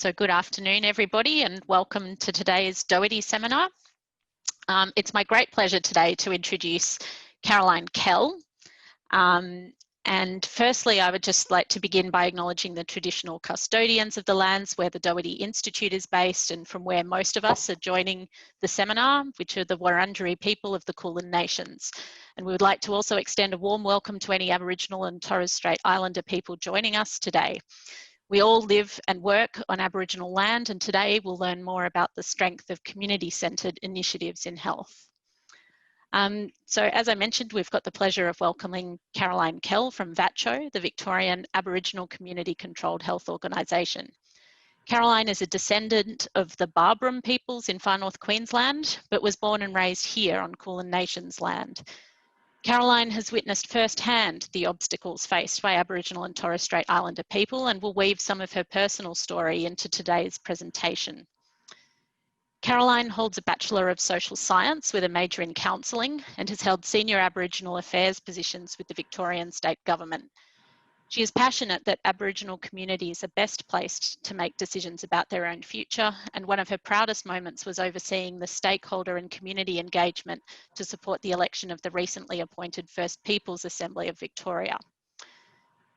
So good afternoon, everybody, and welcome to today's Doherty Seminar. It's my great pleasure today to introduce Caroline Kell. And firstly, I would just like to begin by acknowledging the traditional custodians of the lands where the Doherty Institute is based and from where most of us are joining the seminar, which are the Wurundjeri people of the Kulin Nations. And we would like to also extend a warm welcome to any Aboriginal and Torres Strait Islander people joining us today. We all live and work on Aboriginal land, and today we'll learn more about the strength of community-centred initiatives in health. So as I mentioned, we've got the pleasure of welcoming Caroline Kell from VACCHO, the Victorian Aboriginal Community Controlled Health Organisation. Caroline is a descendant of the Barbaram peoples in far north Queensland, but was born and raised here on Kulin Nations land. Caroline has witnessed firsthand the obstacles faced by Aboriginal and Torres Strait Islander people and will weave some of her personal story into today's presentation. Caroline holds a Bachelor of Social Science with a major in counselling and has held senior Aboriginal affairs positions with the Victorian state government. She is passionate that Aboriginal communities are best placed to make decisions about their own future, and one of her proudest moments was overseeing the stakeholder and community engagement to support the election of the recently appointed First Peoples Assembly of Victoria.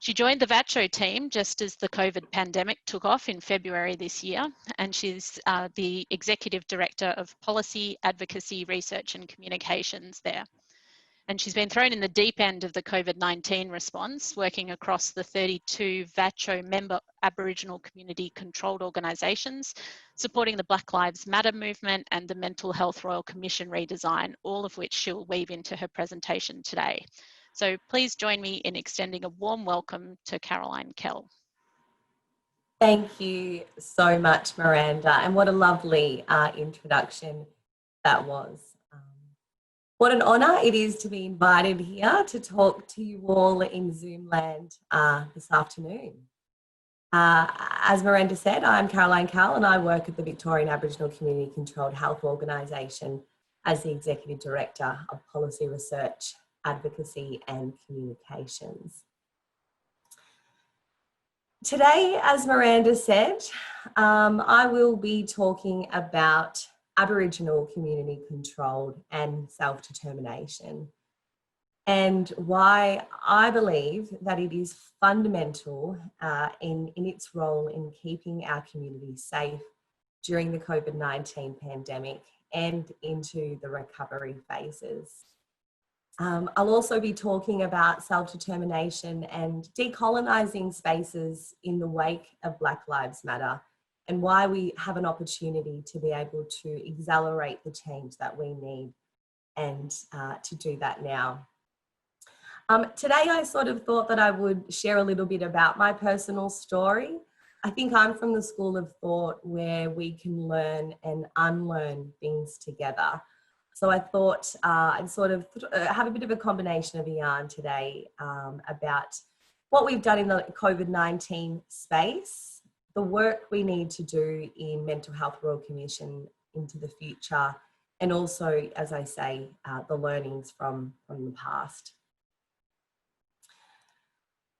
She joined the VACCHO team just as the COVID pandemic took off in February this year, and she's the Executive Director of Policy, Advocacy, Research and Communications there. And she's been thrown in the deep end of the COVID-19 response, working across the 32 VACCHO member Aboriginal community controlled organisations, supporting the Black Lives Matter movement and the Mental Health Royal Commission redesign, all of which she'll weave into her presentation today. So please join me in extending a warm welcome to Caroline Kell. Thank you so much, Miranda, and what a lovely introduction that was. What an honour it is to be invited here to talk to you all in Zoom land this afternoon. As Miranda said, I'm Caroline Kell and I work at the Victorian Aboriginal Community Controlled Health Organisation as the Executive Director of Policy Research, Advocacy and Communications. Today, as Miranda said, I will be talking about Aboriginal community controlled and self-determination, and why I believe that it is fundamental in its role in keeping our community safe during the COVID-19 pandemic and into the recovery phases. I'll also be talking about self-determination and decolonising spaces in the wake of Black Lives Matter, and why we have an opportunity to be able to accelerate the change that we need and to do that now. Today I sort of thought that I would share a little bit about my personal story. I think I'm from the school of thought where we can learn and unlearn things together. So I thought I'd sort of have a bit of a combination of a yarn today about what we've done in the COVID-19 space, the work we need to do in Mental Health Royal Commission into the future, and also, as I say, the learnings from the past.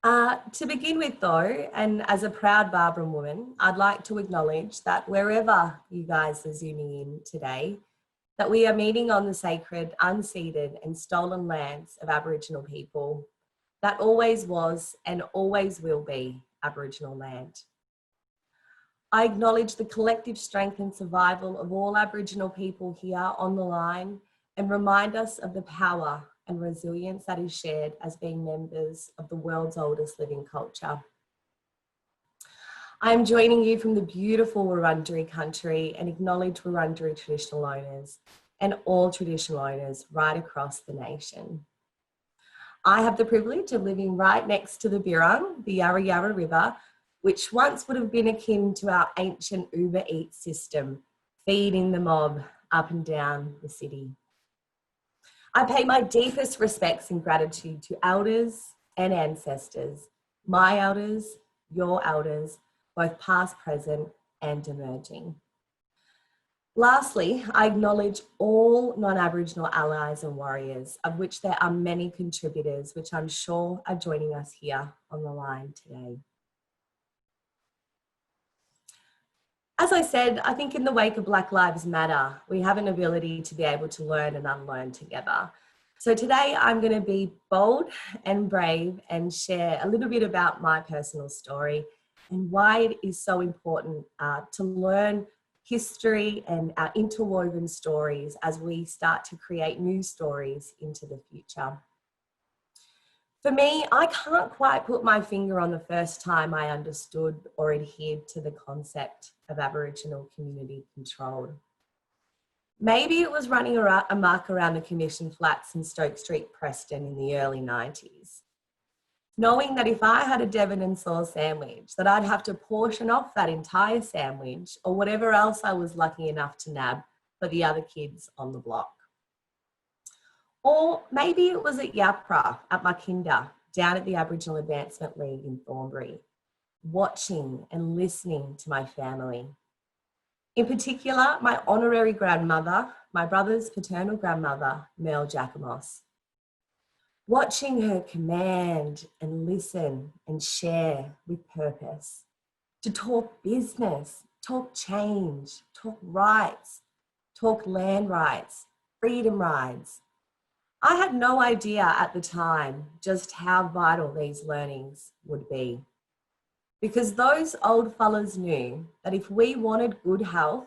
To begin with though, and as a proud Barbaram woman, I'd like to acknowledge that wherever you guys are zooming in today, that we are meeting on the sacred, unceded and stolen lands of Aboriginal people that always was and always will be Aboriginal land. I acknowledge the collective strength and survival of all Aboriginal people here on the line and remind us of the power and resilience that is shared as being members of the world's oldest living culture. I am joining you from the beautiful Wurundjeri country and acknowledge Wurundjeri traditional owners and all traditional owners right across the nation. I have the privilege of living right next to the Birrung, the Yarra Yarra River, which once would have been akin to our ancient Uber Eats system, feeding the mob up and down the city. I pay my deepest respects and gratitude to elders and ancestors, my elders, your elders, both past, present and emerging. Lastly, I acknowledge all non-Aboriginal allies and warriors, of which there are many contributors, which I'm sure are joining us here on the line today. I said, I think in the wake of Black Lives Matter, we have an ability to be able to learn and unlearn together. So today I'm going to be bold and brave and share a little bit about my personal story and why it is so important to learn history and our interwoven stories as we start to create new stories into the future. For me, I can't quite put my finger on the first time I understood or adhered to the concept of Aboriginal community control. Maybe it was running amok around the Commission Flats in Stoke Street, Preston in the early 90s. Knowing that if I had a Devon and Saw sandwich, that I'd have to portion off that entire sandwich or whatever else I was lucky enough to nab for the other kids on the block. Or maybe it was at Yapra at my kinder, down at the Aboriginal Advancement League in Thornbury, watching and listening to my family. In particular, my honorary grandmother, my brother's paternal grandmother, Mel Jacamos. Watching her command and listen and share with purpose, to talk business, talk change, talk rights, talk land rights, freedom rights. I had no idea at the time just how vital these learnings would be. Because those old fellas knew that if we wanted good health,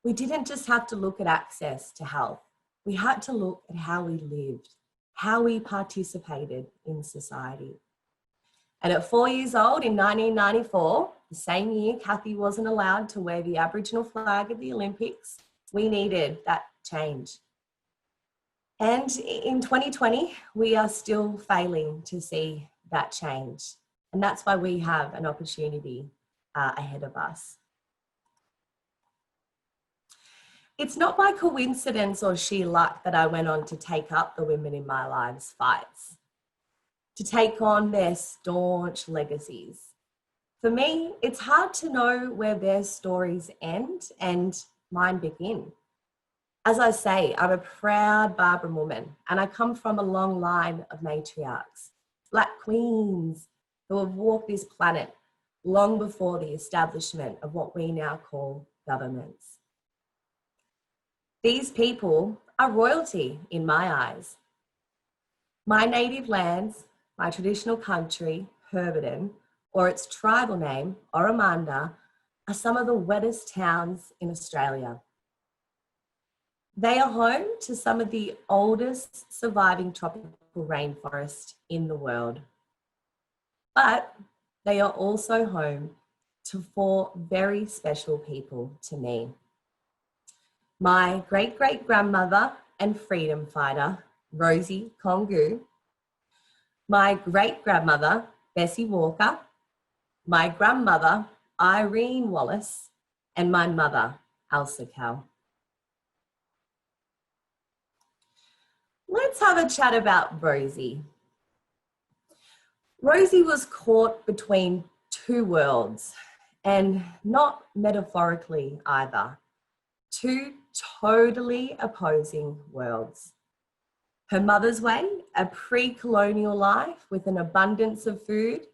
we didn't just have to look at access to health. We had to look at how we lived, how we participated in society. And at 4 years old in 1994, the same year Kathy wasn't allowed to wear the Aboriginal flag at the Olympics, we needed that change. And in 2020, we are still failing to see that change. And that's why we have an opportunity ahead of us. It's not by coincidence or sheer luck that I went on to take up the women in my lives' fights, to take on their staunch legacies. For me, it's hard to know where their stories end and mine begin. As I say, I'm a proud Barbara woman, and I come from a long line of matriarchs, Black queens who have walked this planet long before the establishment of what we now call governments. These people are royalty in my eyes. My native lands, my traditional country, Herberton, or its tribal name, Oromanda, are some of the wettest towns in Australia. They are home to some of the oldest surviving tropical rainforests in the world. But they are also home to 4 very special people to me. My great-great-grandmother and freedom fighter, Rosie Congo, my great-grandmother, Bessie Walker, my grandmother, Irene Wallace, and my mother, Elsa Kell. Let's have a chat about Rosie. Rosie was caught between 2 worlds, and not metaphorically either. 2 totally opposing worlds. Her mother's way, a pre-colonial life with an abundance of food,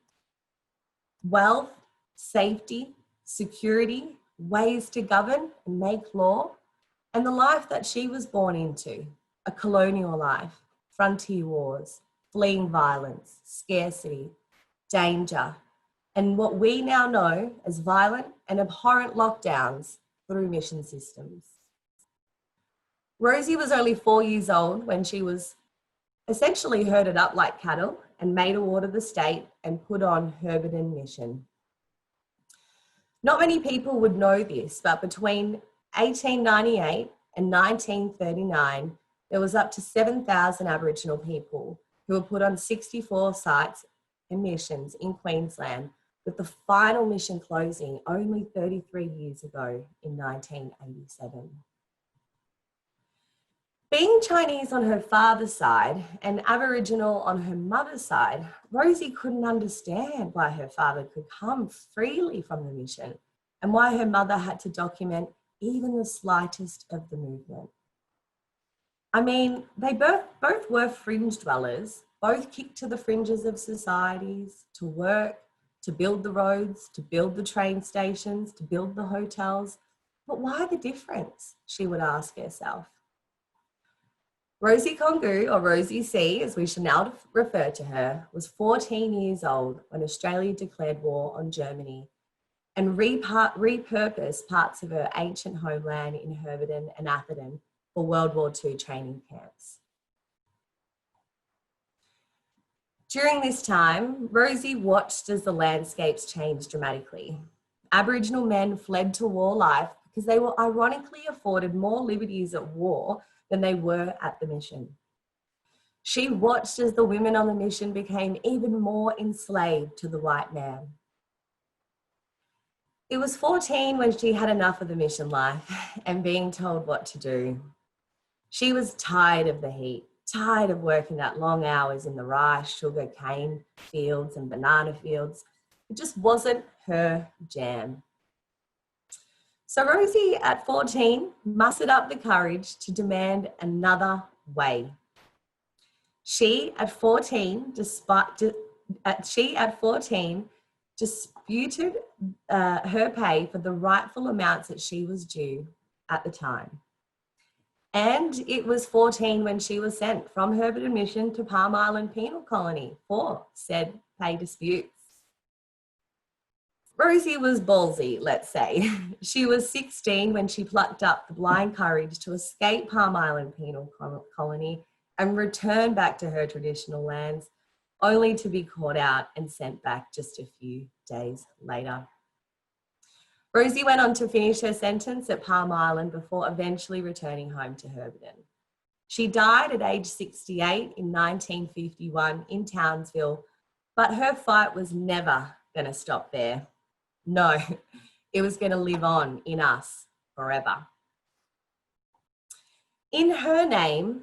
wealth, safety, security, ways to govern and make law, and the life that she was born into, a colonial life, frontier wars, fleeing violence, scarcity, danger, and what we now know as violent and abhorrent lockdowns through mission systems. Rosie was only 4 years old when she was essentially herded up like cattle and made a ward of the state and put on Herberton mission. Not many people would know this, but between 1898 and 1939, there was up to 7,000 Aboriginal people who were put on 64 sites and missions in Queensland, with the final mission closing only 33 years ago in 1987. Being Chinese on her father's side and Aboriginal on her mother's side, Rosie couldn't understand why her father could come freely from the mission and why her mother had to document even the slightest of the movement. I mean, they both were fringe dwellers, both kicked to the fringes of societies, to work, to build the roads, to build the train stations, to build the hotels. But why the difference? She would ask herself. Rosie Congo, or Rosie C, as we shall now refer to her, was 14 years old when Australia declared war on Germany and repurposed parts of her ancient homeland in Heberden and Atherton for World War II training camps. During this time, Rosie watched as the landscapes changed dramatically. Aboriginal men fled to war life because they were ironically afforded more liberties at war than they were at the mission. She watched as the women on the mission became even more enslaved to the white man. It was 14 when she had enough of the mission life and being told what to do. She was tired of the heat, tired of working that long hours in the rice, sugar cane fields and banana fields. It just wasn't her jam. So Rosie, at 14, mustered up the courage to demand another way. She, at 14, disputed her pay for the rightful amounts that she was due at the time. And it was 14 when she was sent from Heberden Mission to Palm Island Penal Colony for said pay disputes. Rosie was ballsy, let's say. She was 16 when she plucked up the blind courage to escape Palm Island Penal Colony and return back to her traditional lands, only to be caught out and sent back just a few days later. Rosie went on to finish her sentence at Palm Island before eventually returning home to Heberden. She died at age 68 in 1951 in Townsville, but her fight was never going to stop there. No, it was going to live on in us forever. In her name,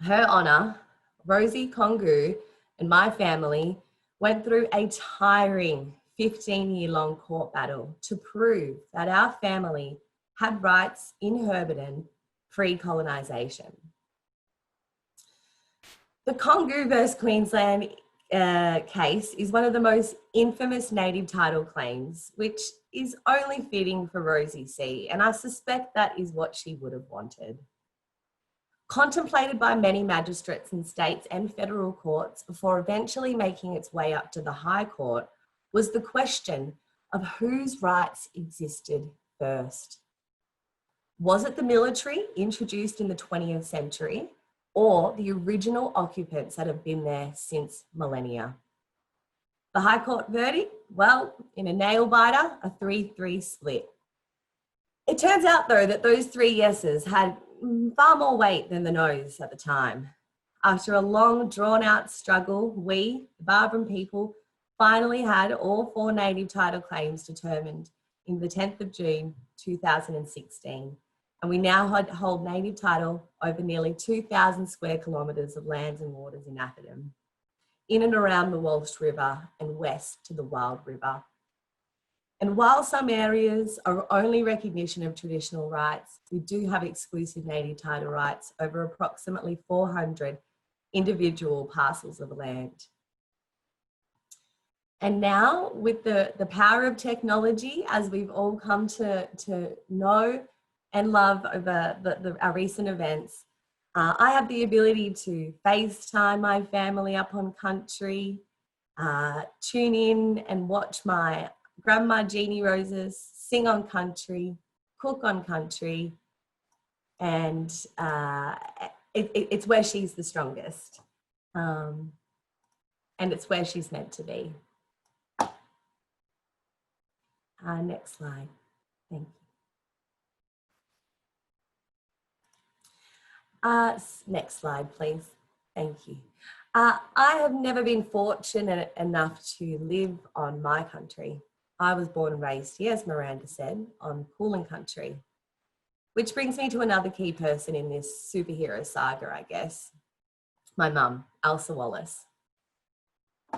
her honour, Rosie Congo and my family went through a tiring 15-year-long court battle to prove that our family had rights in Heberden pre-colonisation. The Congo versus Queensland case is one of the most infamous native title claims, which is only fitting for Rosie C, and I suspect that is what she would have wanted. Contemplated by many magistrates in states and federal courts before eventually making its way up to the High Court was the question of whose rights existed first. Was it the military introduced in the 20th century, or the original occupants that have been there since millennia? The High Court verdict? Well, in a nail biter, a 3-3 split. It turns out though that those 3 yeses had far more weight than the noes at the time. After a long drawn out struggle, we, the Barbaran people, finally had all 4 native title claims determined in the 10th of June 2016. And we now hold native title over nearly 2,000 square kilometres of lands and waters in Atherton, in and around the Walsh River and west to the Wild River. And while some areas are only recognition of traditional rights, we do have exclusive native title rights over approximately 400 individual parcels of land. And now, with the power of technology, as we've all come to know and love over our recent events, I have the ability to FaceTime my family up on country, tune in and watch my grandma Jeannie Roses sing on country, cook on country, and it's where she's the strongest. And it's where she's meant to be. Next slide. Thank you. Next slide, please. Thank you. I have never been fortunate enough to live on my country. I was born and raised here, as Miranda said, on Kulin country, which brings me to another key person in this superhero saga, I guess, my mum, Elsa Wallace.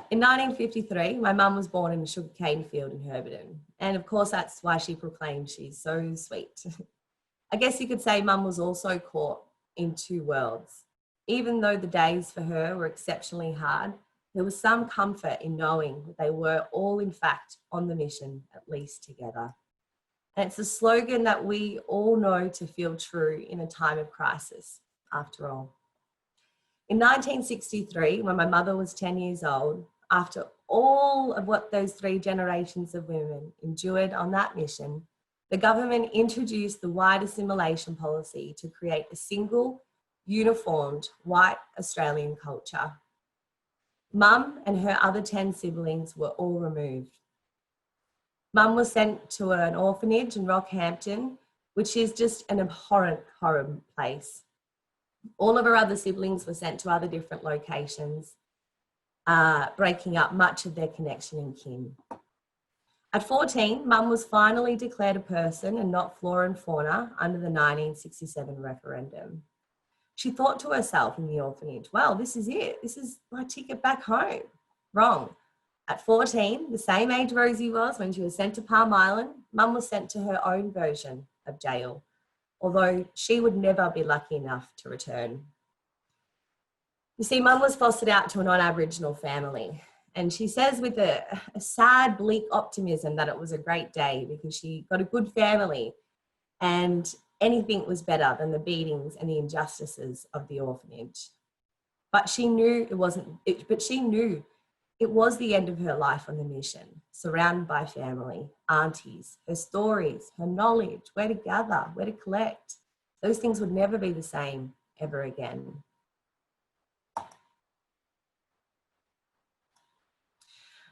In 1953, my mum was born in a sugarcane field in Heberden, and of course that's why she proclaimed she's so sweet. I guess you could say mum was also caught in 2 worlds. Even though the days for her were exceptionally hard, there was some comfort in knowing that they were all, in fact, on the mission, at least together. And it's a slogan that we all know to feel true in a time of crisis, after all. In 1963, when my mother was 10 years old, after all of what those 3 generations of women endured on that mission, the government introduced the wide assimilation policy to create a single, uniformed, white Australian culture. Mum and her other 10 siblings were all removed. Mum was sent to an orphanage in Rockhampton, which is just an abhorrent, horrible place. All of her other siblings were sent to other different locations, breaking up much of their connection and kin. At 14, Mum was finally declared a person and not flora and fauna under the 1967 referendum. She thought to herself in the orphanage, well, this is it. This is my ticket back home. Wrong. At 14, the same age Rosie was when she was sent to Palm Island, Mum was sent to her own version of jail, although she would never be lucky enough to return. You see, Mum was fostered out to a non-Aboriginal family, and she says with a sad, bleak optimism that it was a great day because she got a good family and anything was better than the beatings and the injustices of the orphanage. But she knew it was the end of her life on the mission, surrounded by family, aunties, her stories, her knowledge, where to gather, where to collect. Those things would never be the same ever again.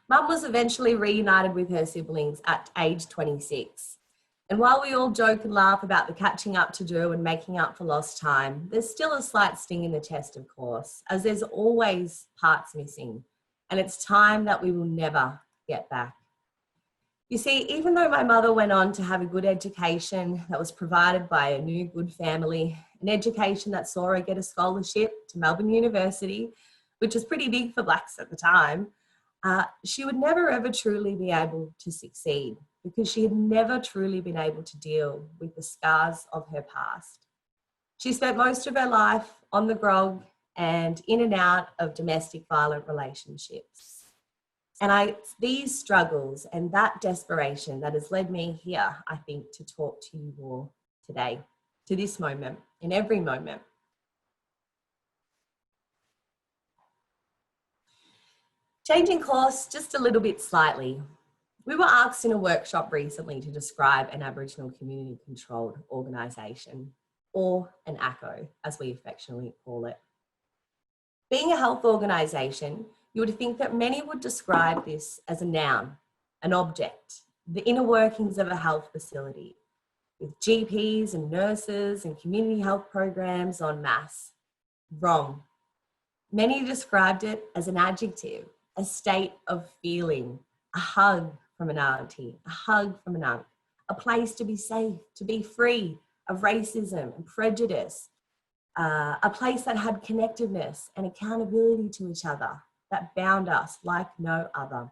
Mum was eventually reunited with her siblings at age 26. And while we all joke and laugh about the catching up to do and making up for lost time, there's still a slight sting in the chest, of course, as there's always parts missing. And it's time that we will never get back. You see, even though my mother went on to have a good education that was provided by a new good family, an education that saw her get a scholarship to Melbourne University, which was pretty big for blacks at the time, she would never ever truly be able to succeed because she had never truly been able to deal with the scars of her past. She spent most of her life on the grog and in and out of domestic violent relationships. And these struggles and that desperation that has led me here, I think, to talk to you all today, to this moment, in every moment. Changing course just a little bit slightly. We were asked in a workshop recently to describe an Aboriginal community controlled organisation, or an ACCO, as we affectionately call it. Being a health organisation, you would think that many would describe this as a noun, an object, the inner workings of a health facility, with GPs and nurses and community health programs en masse. Wrong. Many described it as an adjective, a state of feeling, a hug from an auntie, a hug from an uncle, a place to be safe, to be free of racism and prejudice, a place that had connectiveness and accountability to each other, that bound us like no other.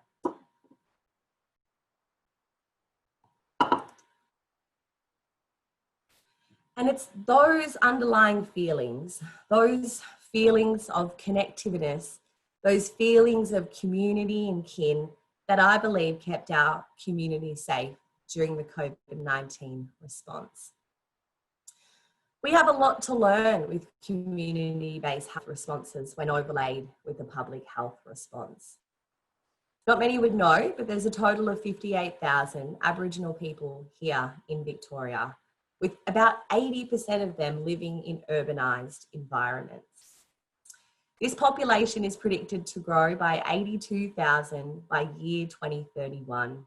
And it's those underlying feelings, those feelings of connectiveness, those feelings of community and kin that I believe kept our community safe during the COVID-19 response. We have a lot to learn with community-based health responses when overlaid with the public health response. Not many would know, but there's a total of 58,000 Aboriginal people here in Victoria, with about 80% of them living in urbanised environments. This population is predicted to grow by 82,000 by year 2031.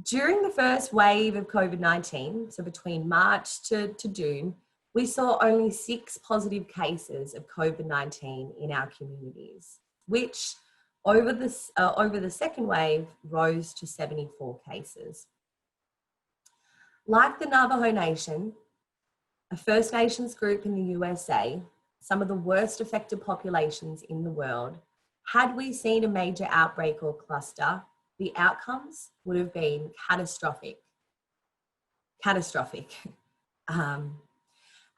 During the first wave of COVID-19, so between March to June, we saw only 6 positive cases of COVID-19 in our communities, which over the second wave rose to 74 cases. Like the Navajo Nation, a First Nations group in the USA, some of the worst affected populations in the world, had we seen a major outbreak or cluster, the outcomes would have been catastrophic.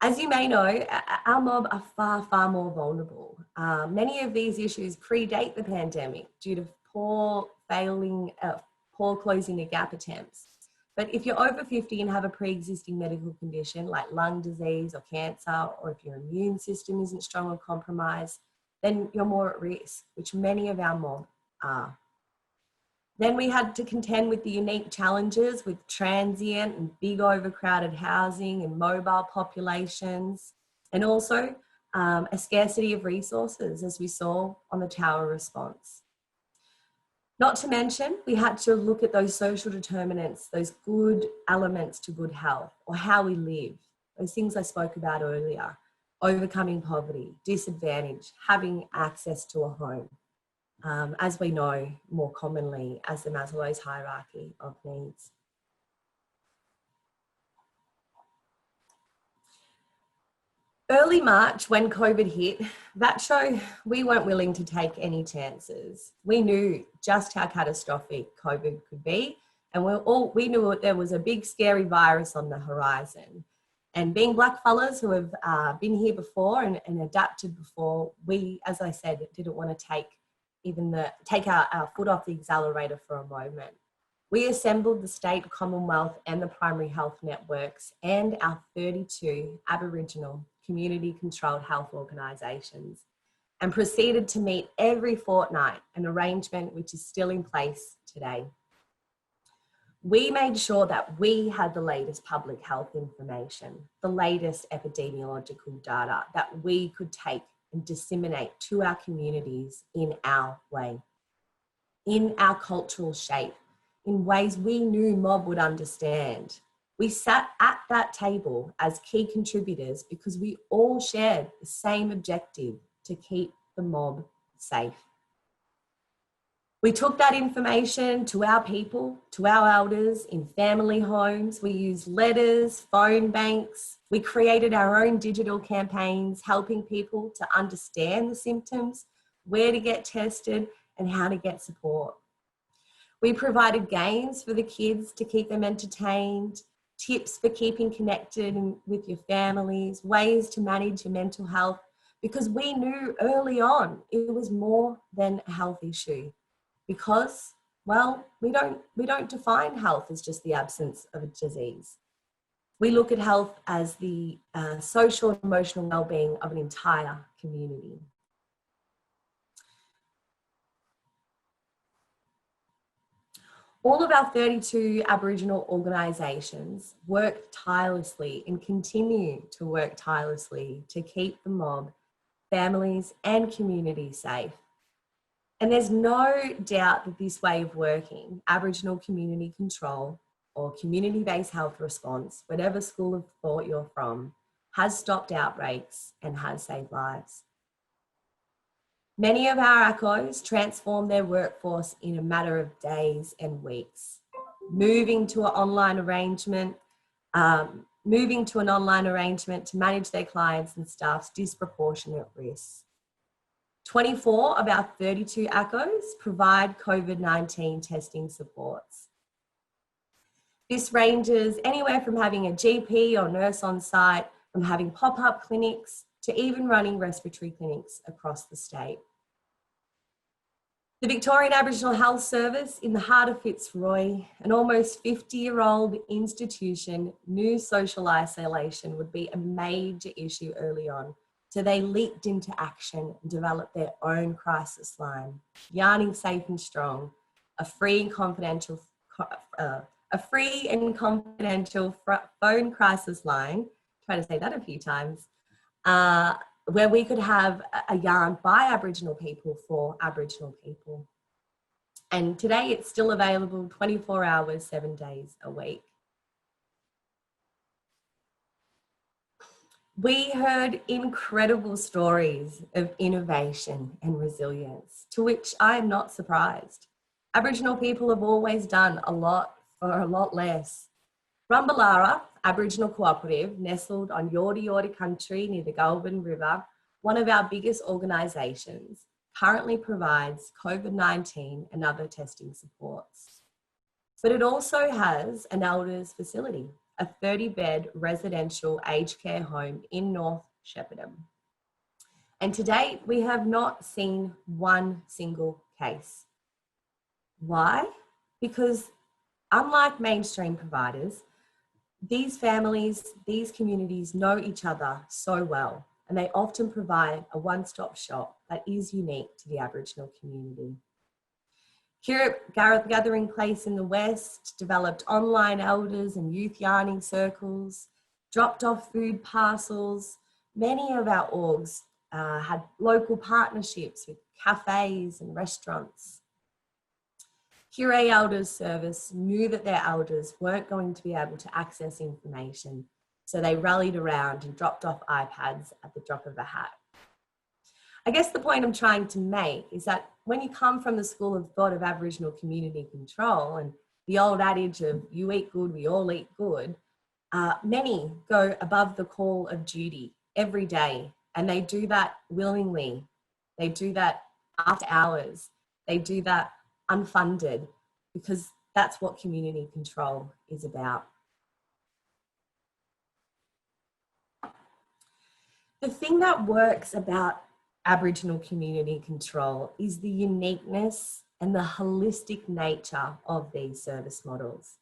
As you may know, our mob are far, far more vulnerable. Many of these issues predate the pandemic due to poor closing the gap attempts. But if you're over 50 and have a pre-existing medical condition like lung disease or cancer, or if your immune system isn't strong or compromised, then you're more at risk, which many of our mob are. Then we had to contend with the unique challenges with transient and big overcrowded housing and mobile populations, and also a scarcity of resources, as we saw on the tower response. Not to mention, we had to look at those social determinants, those good elements to good health, or how we live, those things I spoke about earlier, overcoming poverty, disadvantage, having access to a home. As we know more commonly as the Maslow's hierarchy of needs. Early March, when COVID hit, VACCHO, we weren't willing to take any chances. We knew just how catastrophic COVID could be, and we knew there was a big scary virus on the horizon. And being black fellas who have been here before and adapted before, we, as I said, didn't want to take our foot off the accelerator for a moment. We assembled the state, Commonwealth and the primary health networks and our 32 Aboriginal community-controlled health organisations and proceeded to meet every fortnight, an arrangement which is still in place today. We made sure that we had the latest public health information, the latest epidemiological data that we could take and disseminate to our communities in our way, in our cultural shape, in ways we knew mob would understand. We sat at that table as key contributors because we all shared the same objective: to keep the mob safe. We took that information to our people, to our elders in family homes. We used letters, phone banks. We created our own digital campaigns, helping people to understand the symptoms, where to get tested, and how to get support. We provided games for the kids to keep them entertained, tips for keeping connected with your families, ways to manage your mental health, because we knew early on it was more than a health issue. Because, well, we don't define health as just the absence of a disease. We look at health as the social and emotional well-being of an entire community. All of our 32 Aboriginal organisations work tirelessly and continue to work tirelessly to keep the mob, families and communities safe. And there's no doubt that this way of working, Aboriginal community control or community-based health response, whatever school of thought you're from, has stopped outbreaks and has saved lives. Many of our ACOs transformed their workforce in a matter of days and weeks, moving to an online arrangement to manage their clients and staff's disproportionate risks. 24 of our 32 ACOs provide COVID-19 testing supports. This ranges anywhere from having a GP or nurse on site, from having pop-up clinics, to even running respiratory clinics across the state. The Victorian Aboriginal Health Service, in the heart of Fitzroy, an almost 50-year-old institution, knew social isolation would be a major issue early on. So they leaped into action and developed their own crisis line, Yarning Safe and Strong, a free and confidential phone crisis line, try to say that a few times, where we could have a yarn by Aboriginal people for Aboriginal people. And today it's still available 24 hours, 7 days a week. We heard incredible stories of innovation and resilience, to which I am not surprised. Aboriginal people have always done a lot for a lot less. Rumballara Aboriginal Cooperative, nestled on Yorta Yorta country near the Goulburn River, one of our biggest organisations, currently provides COVID-19 and other testing supports. But it also has an elders facility, a 30-bed residential aged care home in North Shepparton. And to date, we have not seen one single case. Why? Because unlike mainstream providers, these families, these communities know each other so well, and they often provide a one-stop shop that is unique to the Aboriginal community. Here at Gathering Place in the West, developed online elders and youth yarning circles, dropped off food parcels. Many of our orgs had local partnerships with cafes and restaurants. Here Elders Service knew that their elders weren't going to be able to access information, so they rallied around and dropped off iPads at the drop of a hat. I guess the point I'm trying to make is that when you come from the school of thought of Aboriginal community control and the old adage of you eat good, we all eat good, many go above the call of duty every day, and they do that willingly. They do that after hours. They do that unfunded, because that's what community control is about. The thing that works about Aboriginal community control is the uniqueness and the holistic nature of these service models.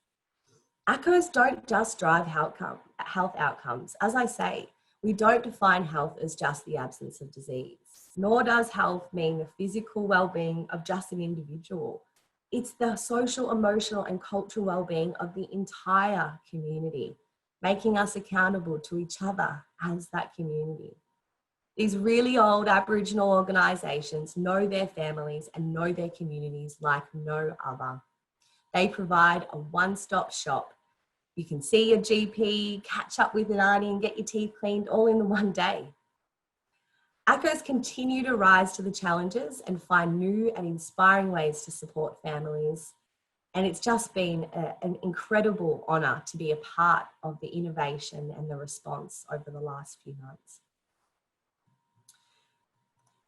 ACCOs don't just drive health outcomes. As I say, we don't define health as just the absence of disease, nor does health mean the physical well-being of just an individual. It's the social, emotional, and cultural well-being of the entire community, making us accountable to each other as that community. These really old Aboriginal organisations know their families and know their communities like no other. They provide a one-stop shop. You can see your GP, catch up with an auntie and get your teeth cleaned all in the one day. ACCOs continue to rise to the challenges and find new and inspiring ways to support families. And it's just been an incredible honour to be a part of the innovation and the response over the last few months.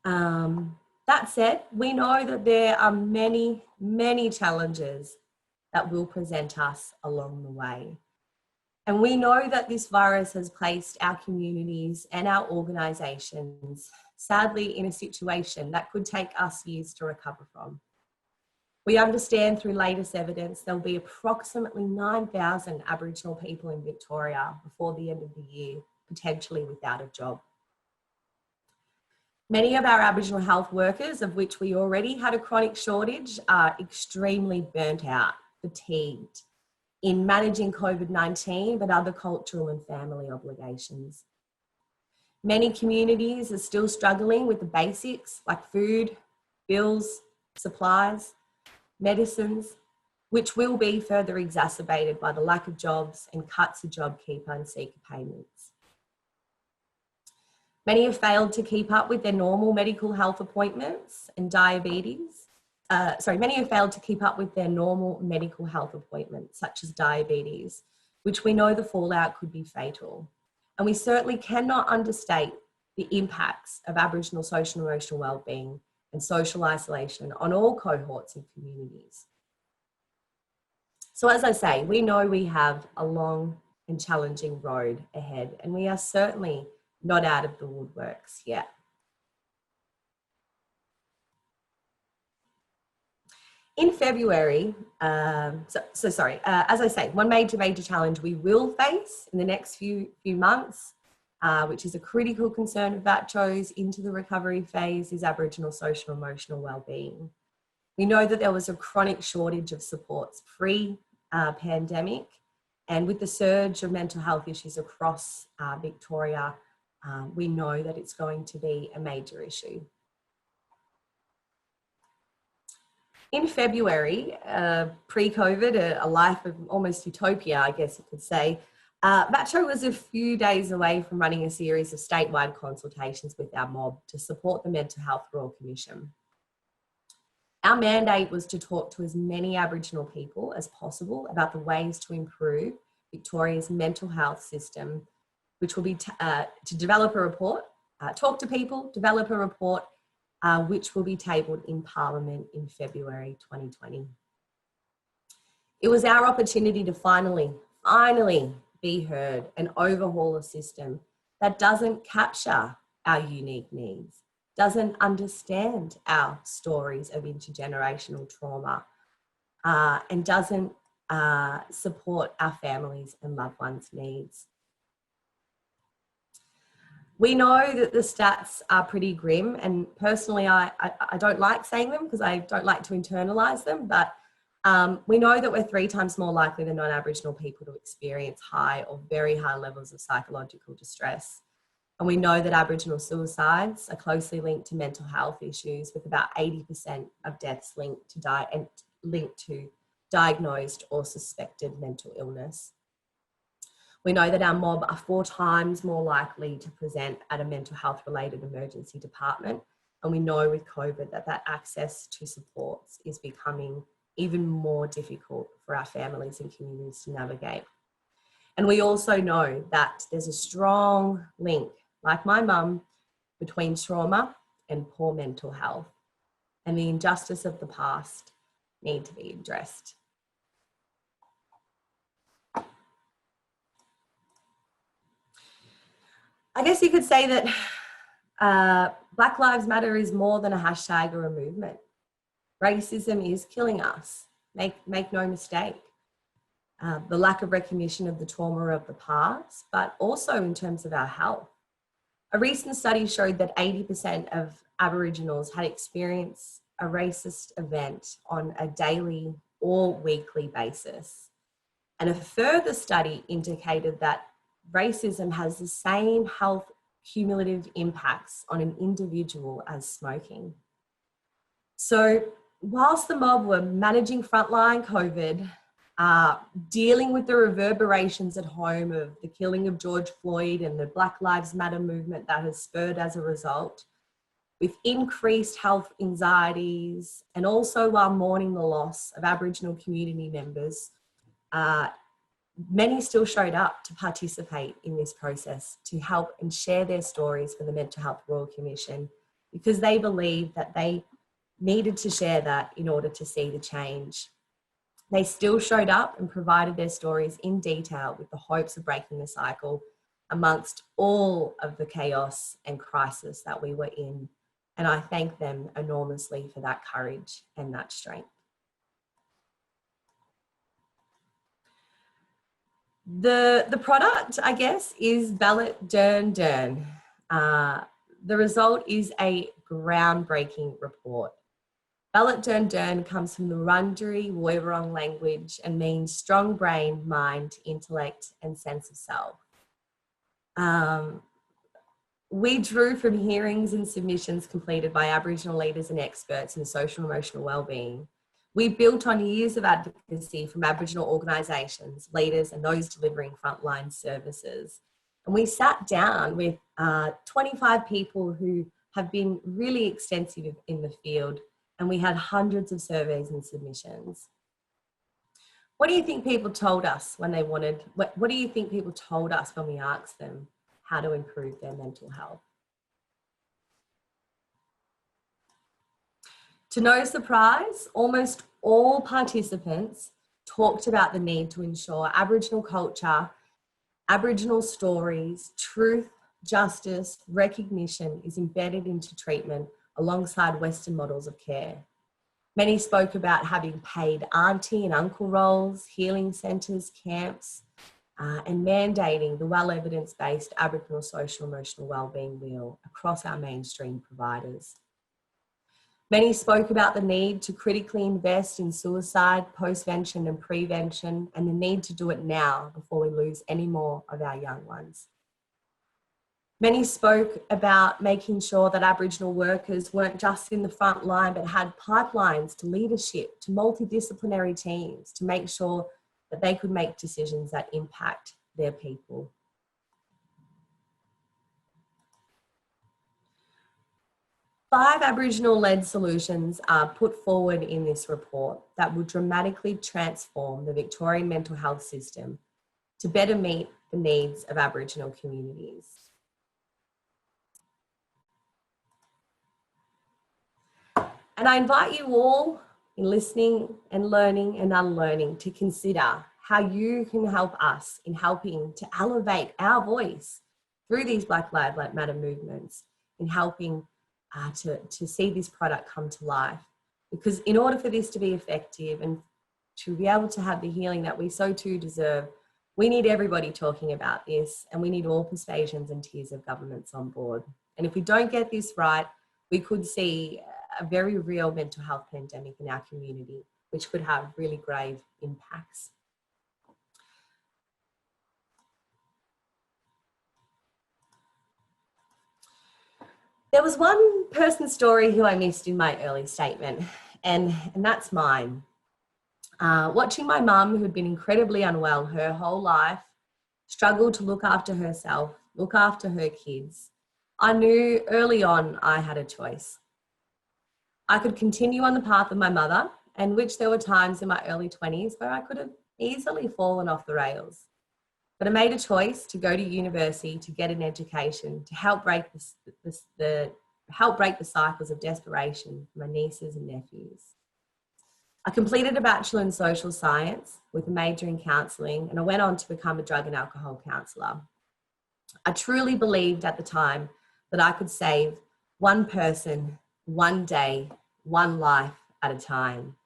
That said, we know that there are many, many challenges that will present us along the way. And we know that this virus has placed our communities and our organisations, sadly, in a situation that could take us years to recover from. We understand through latest evidence there'll be approximately 9,000 Aboriginal people in Victoria before the end of the year, potentially without a job. Many of our Aboriginal health workers, of which we already had a chronic shortage, are extremely burnt out, fatigued in managing COVID-19, but other cultural and family obligations. Many communities are still struggling with the basics like food, bills, supplies, medicines, which will be further exacerbated by the lack of jobs and cuts of JobKeeper and seeker payments. Many have failed to keep up with their normal medical health appointments and many have failed to keep up with their normal medical health appointments, such as diabetes, which we know the fallout could be fatal. And we certainly cannot understate the impacts of Aboriginal social and emotional wellbeing and social isolation on all cohorts and communities. So as I say, we know we have a long and challenging road ahead, and we are certainly not out of the woodworks yet. In February, as I say, one major challenge we will face in the next few months, which is a critical concern of VACCHOs into the recovery phase, is Aboriginal social and emotional wellbeing. We know that there was a chronic shortage of supports pre-pandemic, and with the surge of mental health issues across Victoria, we know that it's going to be a major issue. In February, pre-COVID, a life of almost utopia, I guess you could say, VACCHO was a few days away from running a series of statewide consultations with our mob to support the Mental Health Royal Commission. Our mandate was to talk to as many Aboriginal people as possible about the ways to improve Victoria's mental health system, which will be to develop a report, talk to people, develop a report, which will be tabled in Parliament in February 2020. It was our opportunity to finally be heard and overhaul a system that doesn't capture our unique needs, doesn't understand our stories of intergenerational trauma, and doesn't support our families and loved ones' needs. We know that the stats are pretty grim, and personally I don't like saying them because I don't like to internalise them, but we know that we're 3 times more likely than non-Aboriginal people to experience high or very high levels of psychological distress. And we know that Aboriginal suicides are closely linked to mental health issues, with about 80% of deaths linked to diagnosed or suspected mental illness. We know that our mob are 4 times more likely to present at a mental health related emergency department. And we know with COVID that access to supports is becoming even more difficult for our families and communities to navigate. And we also know that there's a strong link, like my mum, between trauma and poor mental health, and the injustice of the past need to be addressed. I guess you could say that Black Lives Matter is more than a hashtag or a movement. Racism is killing us, make no mistake. The lack of recognition of the trauma of the past, but also in terms of our health. A recent study showed that 80% of Aboriginals had experienced a racist event on a daily or weekly basis. And a further study indicated that racism has the same health cumulative impacts on an individual as smoking. So whilst the mob were managing frontline COVID, dealing with the reverberations at home of the killing of George Floyd and the Black Lives Matter movement that has spurred as a result, with increased health anxieties, and also while mourning the loss of Aboriginal community members, many still showed up to participate in this process to help and share their stories for the Mental Health Royal Commission, because they believed that they needed to share that in order to see the change. They still showed up and provided their stories in detail with the hopes of breaking the cycle amongst all of the chaos and crisis that we were in. And I thank them enormously for that courage and that strength. The product, I guess, is Balit Durn Durn. The result is a groundbreaking report. Balit Durn Durn comes from the Wurundjeri Woiwurrung language and means strong brain, mind, intellect, and sense of self. We drew from hearings and submissions completed by Aboriginal leaders and experts in social and emotional wellbeing. We built on years of advocacy from Aboriginal organisations, leaders, and those delivering frontline services. And we sat down with 25 people who have been really extensive in the field, and we had hundreds of surveys and submissions. What do you think people told us when they wanted, what do you think people told us when we asked them how to improve their mental health? To no surprise, almost all participants talked about the need to ensure Aboriginal culture, Aboriginal stories, truth, justice, recognition is embedded into treatment alongside Western models of care. Many spoke about having paid auntie and uncle roles, healing centres, camps, and mandating the well evidence-based Aboriginal social emotional wellbeing wheel across our mainstream providers. Many spoke about the need to critically invest in suicide, postvention and prevention, and the need to do it now before we lose any more of our young ones. Many spoke about making sure that Aboriginal workers weren't just in the front line, but had pipelines to leadership, to multidisciplinary teams, to make sure that they could make decisions that impact their people. Five Aboriginal-led solutions are put forward in this report that will dramatically transform the Victorian mental health system to better meet the needs of Aboriginal communities. And I invite you all, in listening and learning and unlearning, to consider how you can help us in helping to elevate our voice through these Black Lives Matter movements, in helping to see this product come to life. Because in order for this to be effective and to be able to have the healing that we so too deserve, we need everybody talking about this, and we need all persuasions and tiers of governments on board. And if we don't get this right, we could see a very real mental health pandemic in our community, which could have really grave impacts. There was one person's story who I missed in my early statement, and that's mine. Watching my mum, who had been incredibly unwell her whole life, struggle to look after herself, look after her kids, I knew early on I had a choice. I could continue on the path of my mother, and which there were times in my early 20s where I could have easily fallen off the rails. But I made a choice to go to university to get an education to help break the cycles of desperation for my nieces and nephews. I completed a Bachelor in Social Science with a major in counselling, and I went on to become a drug and alcohol counsellor. I truly believed at the time that I could save one person, one day, one life at a time.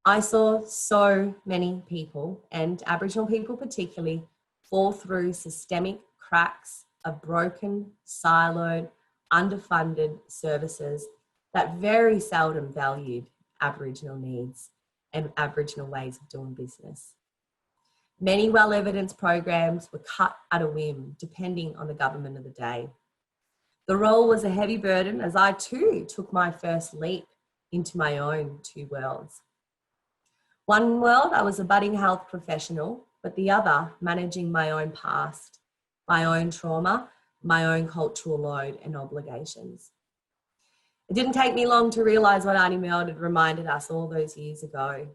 I saw so many people, and Aboriginal people particularly, fall through systemic cracks of broken, siloed, underfunded services that very seldom valued Aboriginal needs and Aboriginal ways of doing business. Many well-evidenced programs were cut at a whim, depending on the government of the day. The role was a heavy burden as I too took my first leap into my own two worlds. One world, I was a budding health professional, but the other, managing my own past, my own trauma, my own cultural load and obligations. It didn't take me long to realise what Auntie Mel had reminded us all those years ago.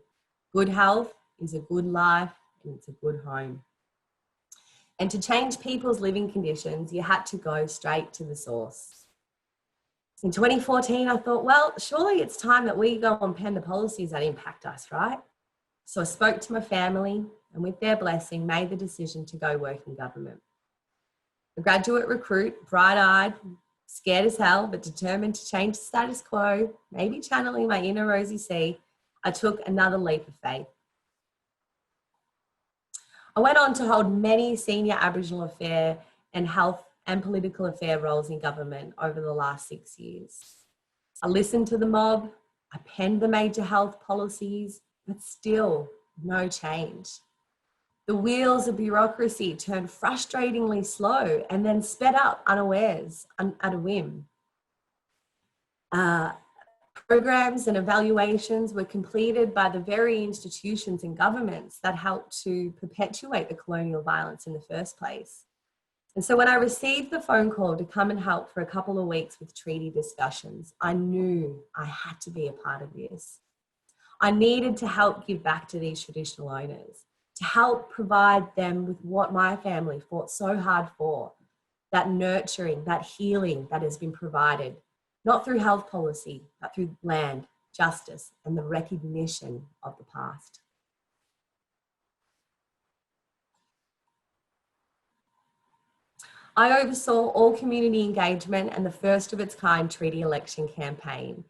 Good health is a good life and it's a good home. And to change people's living conditions, you had to go straight to the source. In 2014, I thought, well, surely it's time that we go and pen the policies that impact us, right? So I spoke to my family and with their blessing, made the decision to go work in government. A graduate recruit, bright-eyed, scared as hell, but determined to change the status quo, maybe channeling my inner Rosie C, I took another leap of faith. I went on to hold many senior Aboriginal affair and health and political affair roles in government over the last 6 years. I listened to the mob, I penned the major health policies, but still no change. The wheels of bureaucracy turned frustratingly slow and then sped up unawares at a whim. Programs and evaluations were completed by the very institutions and governments that helped to perpetuate the colonial violence in the first place. And so when I received the phone call to come and help for a couple of weeks with treaty discussions, I knew I had to be a part of this. I needed to help give back to these traditional owners, to help provide them with what my family fought so hard for, that nurturing, that healing that has been provided, not through health policy, but through land, justice, and the recognition of the past. I oversaw all community engagement and the first of its kind treaty election campaign.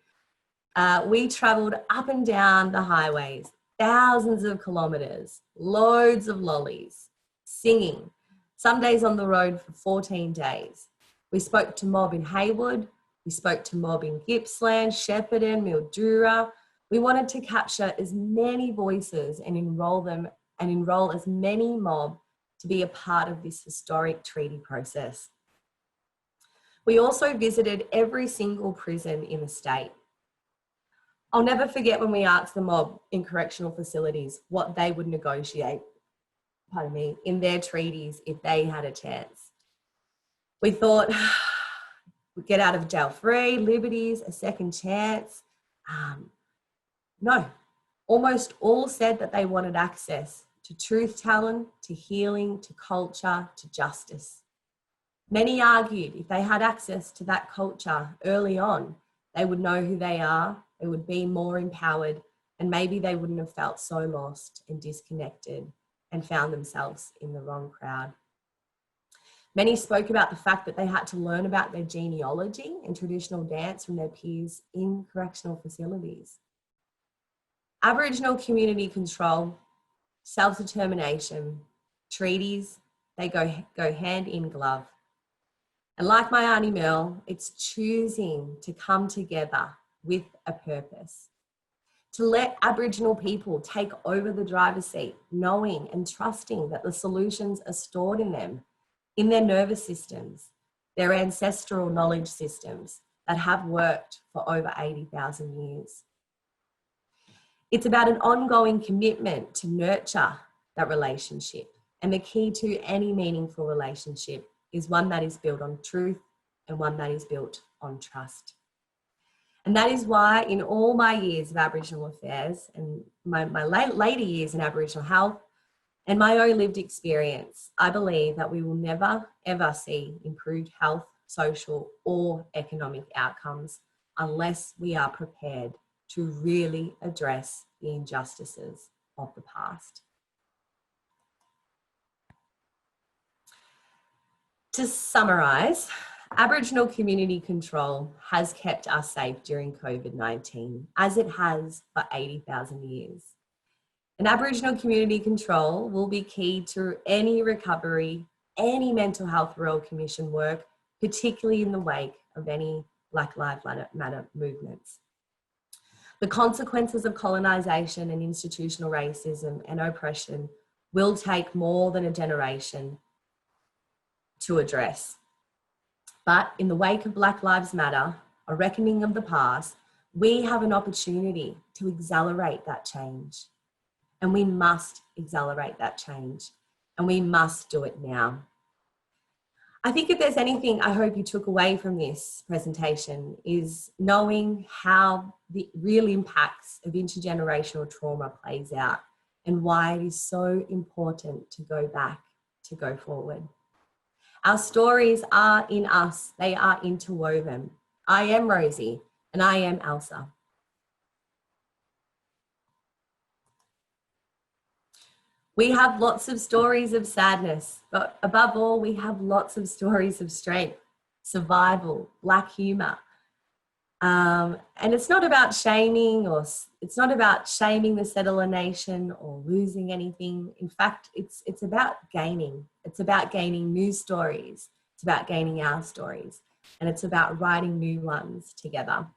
We travelled up and down the highways, thousands of kilometres, loads of lollies, singing, some days on the road for 14 days. We spoke to mob in Haywood, we spoke to mob in Gippsland, Shepparton, Mildura. We wanted to capture as many voices and enrol as many mob to be a part of this historic treaty process. We also visited every single prison in the state. I'll never forget when we asked the mob in correctional facilities what they would negotiate, in their treaties if they had a chance. We thought, we'd get out of jail free, liberties, a second chance. No, almost all said that they wanted access to truth-telling, to healing, to culture, to justice. Many argued if they had access to that culture early on, they would know who they are, they would be more empowered, and maybe they wouldn't have felt so lost and disconnected and found themselves in the wrong crowd. Many spoke about the fact that they had to learn about their genealogy and traditional dance from their peers in correctional facilities. Aboriginal community control, self-determination, treaties, they go hand in glove. And like my Auntie Mel, it's choosing to come together with a purpose. To let Aboriginal people take over the driver's seat, knowing and trusting that the solutions are stored in them, in their nervous systems, their ancestral knowledge systems that have worked for over 80,000 years. It's about an ongoing commitment to nurture that relationship. And the key to any meaningful relationship is one that is built on truth and one that is built on trust. And that is why in all my years of Aboriginal affairs and my later years in Aboriginal health and my own lived experience, I believe that we will never, ever see improved health, social or economic outcomes unless we are prepared to really address the injustices of the past. To summarise, Aboriginal community control has kept us safe during COVID-19, as it has for 80,000 years. And Aboriginal community control will be key to any recovery, any mental health Royal Commission work, particularly in the wake of any Black Lives Matter movements. The consequences of colonisation and institutional racism and oppression will take more than a generation to address. But in the wake of Black Lives Matter, a reckoning of the past, we have an opportunity to accelerate that change. And we must accelerate that change. And we must do it now. I think if there's anything I hope you took away from this presentation is knowing how the real impacts of intergenerational trauma plays out and why it is so important to go back, to go forward. Our stories are in us, they are interwoven. I am Rosie and I am Elsa. We have lots of stories of sadness, but above all, we have lots of stories of strength, survival, Black humour. And it's not about shaming it's not about shaming the settler nation or losing anything. In fact, it's about gaining. It's about gaining new stories. It's about gaining our stories. And it's about writing new ones together.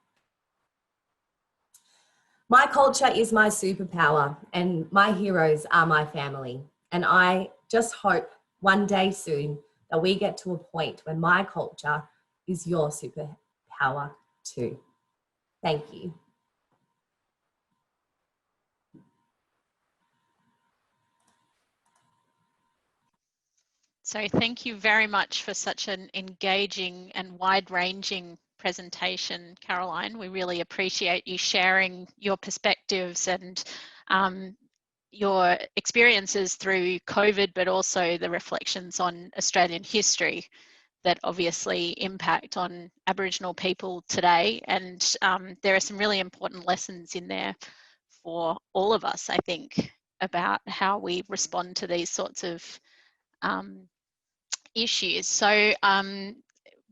My culture is my superpower and my heroes are my family. And I just hope one day soon that we get to a point when my culture is your superpower too. Thank you. So thank you very much for such an engaging and wide-ranging presentation, Caroline. We really appreciate you sharing your perspectives and your experiences through COVID, but also the reflections on Australian history that obviously impact on Aboriginal people today. And there are some really important lessons in there for all of us, I think, about how we respond to these sorts of issues. So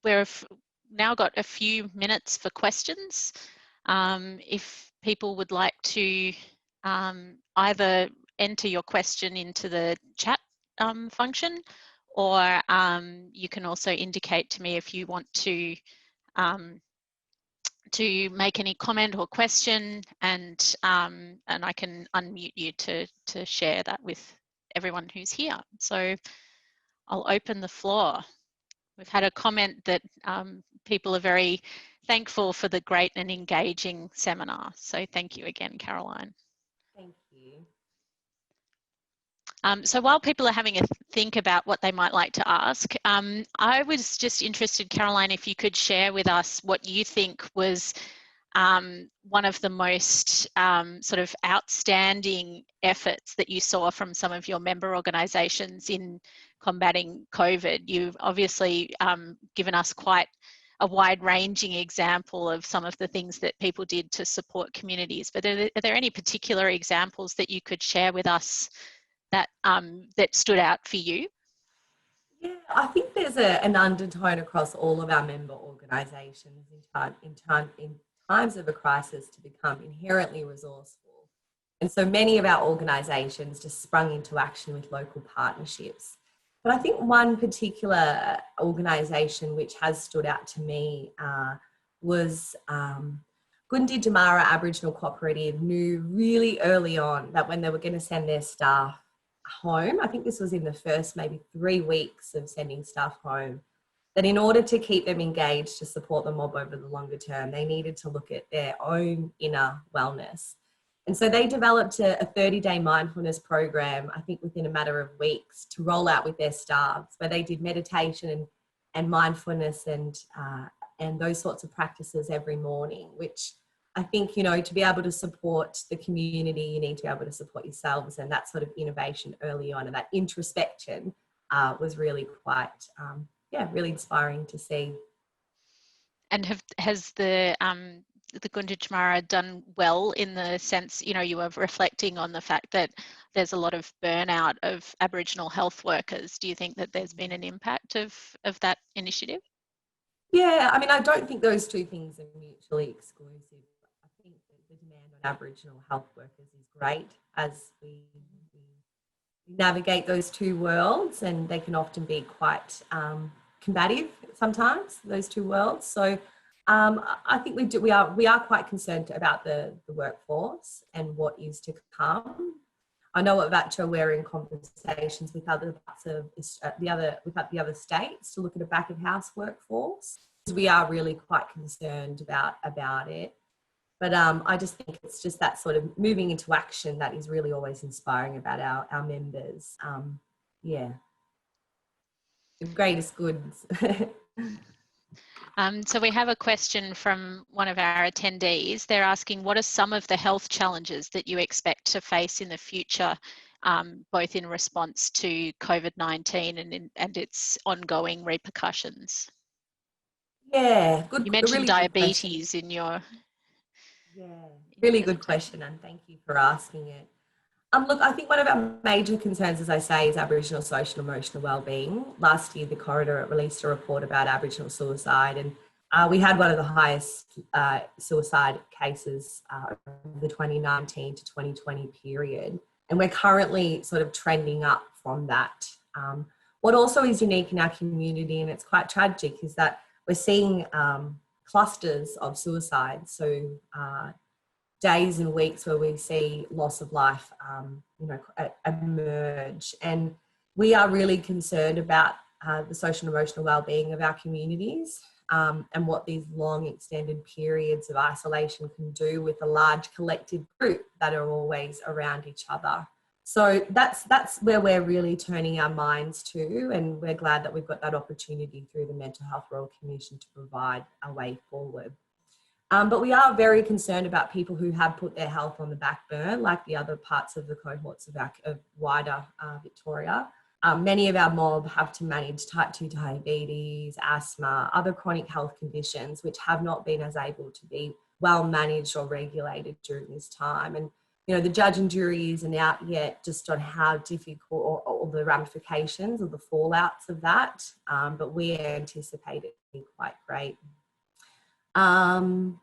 we've now got a few minutes for questions. If people would like to either enter your question into the chat function, or you can also indicate to me if you want to make any comment or question, and I can unmute you to share that with everyone who's here. So I'll open the floor. We've had a comment that people are very thankful for the great and engaging seminar. So thank you again, Caroline. Thank you. So while people are having a think about what they might like to ask, I was just interested, Caroline, if you could share with us what you think was one of the most sort of outstanding efforts that you saw from some of your member organisations in combating COVID. You've obviously given us quite a wide-ranging example of some of the things that people did to support communities. But are there any particular examples that you could share with us that that stood out for you? Yeah, I think there's an undertone across all of our member organisations in times of a crisis to become inherently resourceful. And so many of our organisations just sprung into action with local partnerships. But I think one particular organisation which has stood out to me was Gundi Damara Aboriginal Cooperative knew really early on that when they were going to send their staff home, I think this was in the first maybe 3 weeks of sending staff home, that in order to keep them engaged to support the mob over the longer term, they needed to look at their own inner wellness. And so they developed a 30-day mindfulness program, I think within a matter of weeks, to roll out with their staff, where they did meditation and mindfulness and those sorts of practices every morning, which I think, you know, to be able to support the community, you need to be able to support yourselves, and that sort of innovation early on and that introspection was really quite, really inspiring to see. And has the Gunditjmara done well in the sense, you know, you were reflecting on the fact that there's a lot of burnout of Aboriginal health workers. Do you think that there's been an impact of that initiative? Yeah, I mean, I don't think those two things are mutually exclusive. I think that the demand on Aboriginal health workers is great as we navigate those two worlds, and they can often be quite combative sometimes, those two worlds. So I think we are quite concerned about the workforce and what is to come. I know at VACCHO we're in conversations with other parts of the other states to look at a back of house workforce. We are really quite concerned about it. But I just think it's just that sort of moving into action that is really always inspiring about our members. The greatest goods. So we have a question from one of our attendees. They're asking, what are some of the health challenges that you expect to face in the future, both in response to COVID-19 and its ongoing repercussions? Yeah, good. You mentioned really diabetes in your... Yeah, really good question, and thank you for asking it. Look, I think one of our major concerns, as I say, is Aboriginal social and emotional wellbeing. Last year, the Corridor released a report about Aboriginal suicide, and we had one of the highest suicide cases of the 2019 to 2020 period, and we're currently sort of trending up from that. What also is unique in our community, and it's quite tragic, is that we're seeing clusters of suicides. So days and weeks where we see loss of life, emerge. And we are really concerned about the social and emotional wellbeing of our communities and what these long extended periods of isolation can do with a large collective group that are always around each other. So that's where we're really turning our minds to, and we're glad that we've got that opportunity through the Mental Health Royal Commission to provide a way forward. But we are very concerned about people who have put their health on the back burner, like the other parts of the cohorts of wider Victoria. Many of our mob have to manage type 2 diabetes, asthma, other chronic health conditions, which have not been as able to be well managed or regulated during this time. And you know, the judge and jury isn't out yet just on how difficult or the ramifications or the fallouts of that, but we anticipate it being quite great. And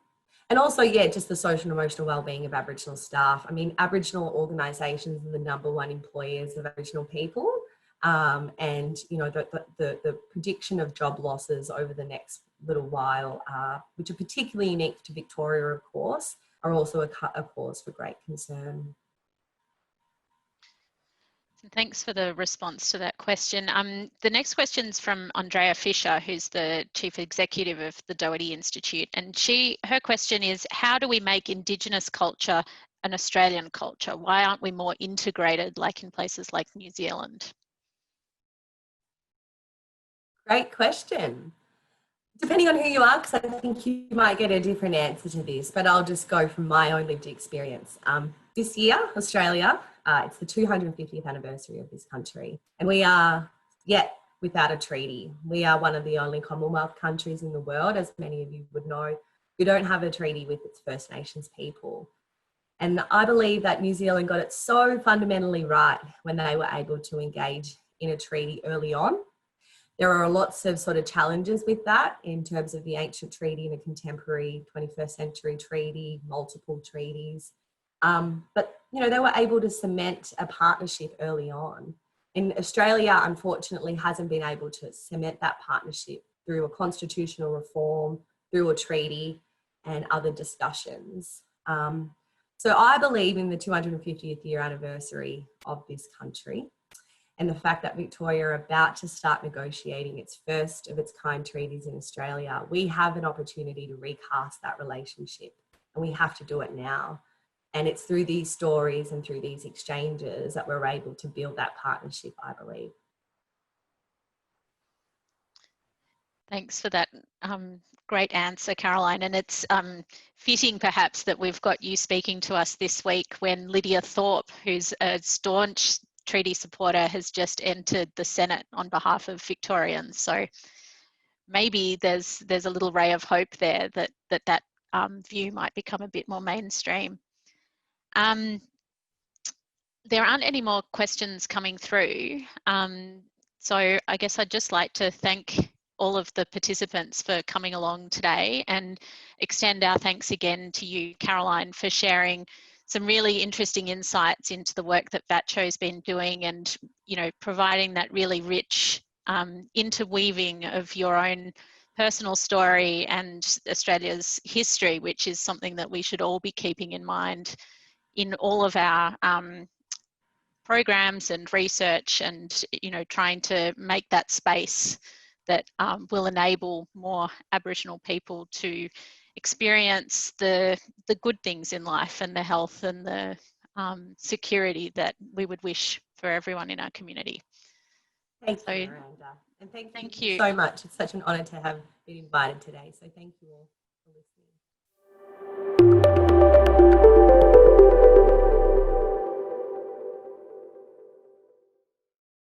also, just the social and emotional wellbeing of Aboriginal staff. I mean, Aboriginal organisations are the #1 employers of Aboriginal people, and you know, the prediction of job losses over the next little while, which are particularly unique to Victoria, of course, are also a cause for great concern. Thanks for the response to that question. The next question is from Andrea Fisher, who's the Chief Executive of the Doherty Institute. And her question is, how do we make Indigenous culture an Australian culture? Why aren't we more integrated like in places like New Zealand? Great question. Depending on who you are, because I think you might get a different answer to this, but I'll just go from my own lived experience. This year, Australia, it's the 250th anniversary of this country. And we are, without a treaty. We are one of the only Commonwealth countries in the world, as many of you would know, who don't have a treaty with its First Nations people. And I believe that New Zealand got it so fundamentally right when they were able to engage in a treaty early on. There are lots of sort of challenges with that in terms of the ancient treaty and a contemporary 21st century treaty, multiple treaties. But, you know, they were able to cement a partnership early on. In Australia, unfortunately, hasn't been able to cement that partnership through a constitutional reform, through a treaty and other discussions. So I believe in the 250th year anniversary of this country and the fact that Victoria are about to start negotiating its first of its kind treaties in Australia. We have an opportunity to recast that relationship, and we have to do it now. And it's through these stories and through these exchanges that we're able to build that partnership, I believe. Thanks for that great answer, Caroline. And it's fitting perhaps that we've got you speaking to us this week when Lydia Thorpe, who's a staunch treaty supporter, has just entered the Senate on behalf of Victorians. So maybe there's a little ray of hope there that view might become a bit more mainstream. There aren't any more questions coming through. So I guess I'd just like to thank all of the participants for coming along today and extend our thanks again to you, Caroline, for sharing some really interesting insights into the work that VACCHO has been doing and, you know, providing that really rich interweaving of your own personal story and Australia's history, which is something that we should all be keeping in mind in all of our programs and research, and, you know, trying to make that space that will enable more Aboriginal people to experience the good things in life and the health and the security that we would wish for everyone in our community. Thank you, Miranda. And thank you so much. It's such an honour to have been invited today. So thank you all for listening.